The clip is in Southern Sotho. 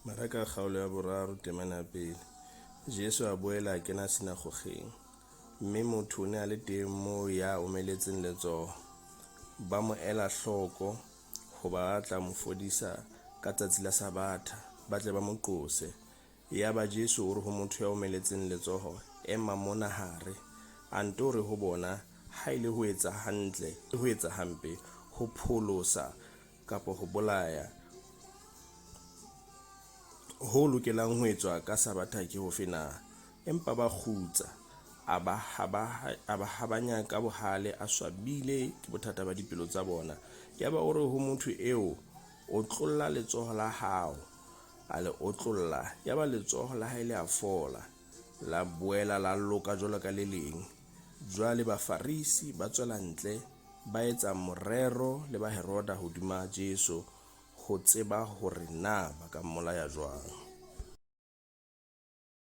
Maraka kgaolo ya boraro temana ya pele. Jesu a boela a kena sinagogeng, mme motho o ne a le teng moo ya omeletseng letsoho. Ba mo ela hloko ho ba tla mo fodisa ka tsatsi la Sabatha, ba tle ba mo qose. Ya ba Jesu o re ho motho ya omeletseng letsoho, ema mona hare. A nto re ho bona, ha ile ho etsa hantle, ho etsa hampe, ho pholosa kapa ho bolaya. Ho lokelang ho etswa ka Sabatha ke ho fena. Empa ba kgutsa, a ba habanya ka bohale, a swabile ke bothata ba dipelo tsa bona. Ya ba o re ho motho eo, o tlolla letsoho la hao, a le otlolla. Ya ba letsoho la hae le a fola, la boela la loka jwalo ka le leng. Jwale Bafarisi ba tswela ntle, ba etsa morero le ba Heroda hodima Jesu, ho tseba hore na ba ka mmolaya jwang.